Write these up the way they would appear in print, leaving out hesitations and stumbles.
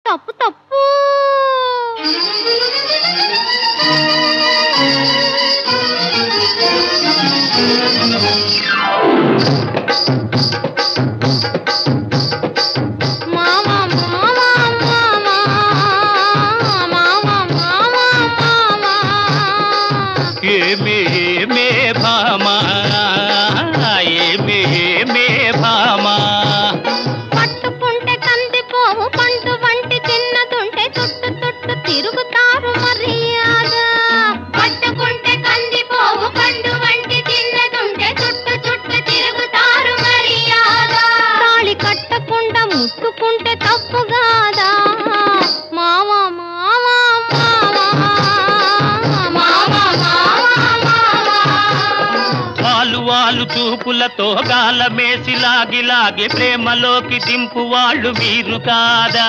తప్పు తప్పు. పట్టుకుంటే కందిపోవు పండు వంటి చిన్నదుంటే చుట్టు చుట్టు తిరుగుతారు మర్యాద. పట్టుకుంటే కందిపోవు పండు వంటి చిన్నదుంటే చుట్టు చుట్టు తిరుగుతారు మర్యాద. తాళి కట్టకుండా ముట్టుకుంటే తప్పు కాదా మావా మావా వాలు చూపులతో గాలమేసి లాగి లాగి ప్రేమలోకి దింపు వాళ్ళు మీరు కాదా.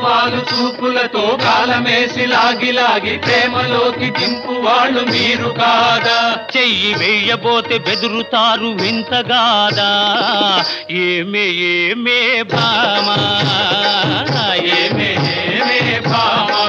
వాలు చూపులతో గాలమేసి లాగి లాగి ప్రేమలోకి దింపు వాళ్ళు మీరు కాదా. చెయ్యి వేయబోతే బెదురుతారు వింతగాదా. ఏమే ఏమే భామా ఏమే ఏమే భామా.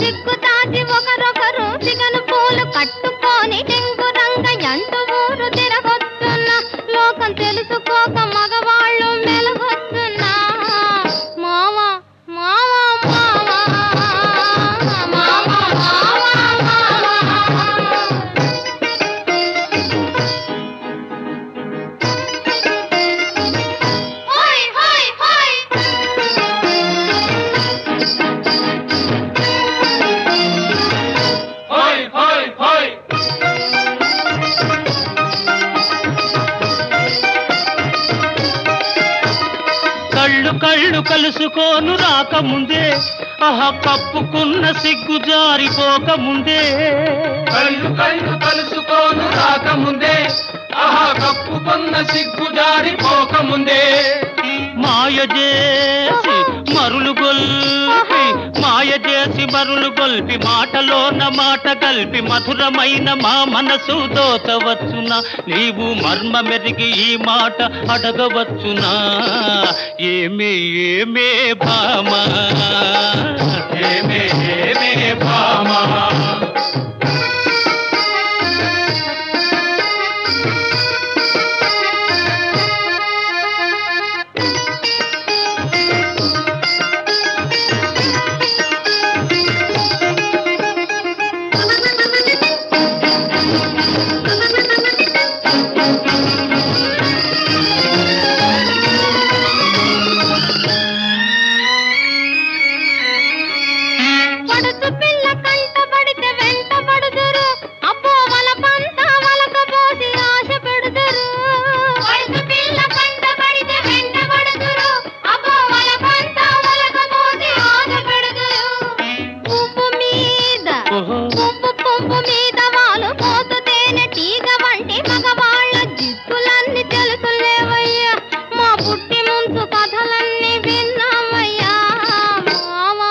సిగ్గుదాచి ఒకరొకరు సిగను పూలు కట్టుకొని టెంగురంగ ఎంటు ఊరు తిరగొస్తున్నా. లోకం తెలుసుకోక మగవాళ్ళు మెలగొస్తున్నా. మావా మావా మావా మావా హోయ్ హోయ్ హోయ్. కళ్ళు కలుసుకోను రాకముందే కప్పుకున్న సిగ్గు జారిపోకముందే. కళ్ళు కలుసుకోను రాకముందే కప్పుకున్న సిగ్గు జారిపోకముందే. మాయ చేసి మరులు గొల్పి మరులు గొల్పి మాటలోన మాట కలిపి మధురమైన మా మనసు దోచవచ్చునా. నీవు మర్మ మెరిగి ఈ మాట అడగవచ్చునా. ఏమే ఏమే భామా ఏమే ఏమే భామా. పడుచు పిల్ల కంటబడితే వెంటబడుదురు. అబ్బో వల పంత వలకపోసి ఆశ పెడుదురు. పడుచు పిల్ల కంటబడితే వెంటబడుదురు. అబ్బో వల పంత వలకపోసి ఆశ పెడుదురు. పువ్వు మీద పువ్వు మీద వాలు పోతు తేనె తీగ వంటి మగవాళ్ళ జిత్తులన్నీ తెలుసులేవయ్యా. మా పుట్టి ముందు కథలన్నీ విన్నామయ్యా. మావా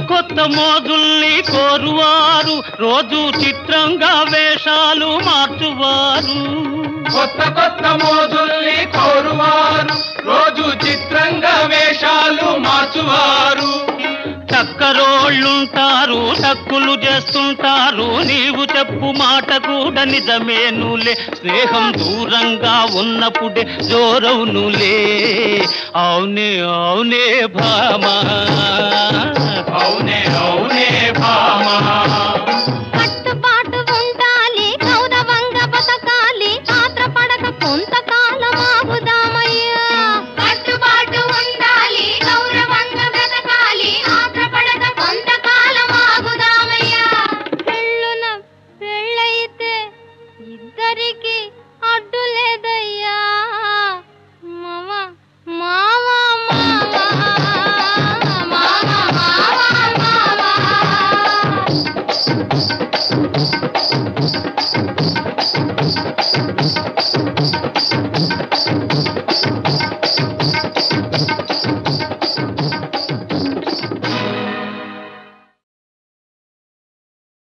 కొత్త మోజుల్ని కోరువారు రోజు చిత్రంగా వేషాలు మార్చువారు. కొత్త మోజుల్ని కోరువారు రోజు చిత్రంగా వేషాలు మార్చువారు. చక్కరో ఉన్నోళ్ళుంటారు టక్కులు చేస్తుంటారు నీవు చెప్పు మాట కూడా నిజమేనులే స్నేహం దూరంగా ఉన్నప్పుడే జోరవునులే అవునే అవునే భామా అవునే అవునే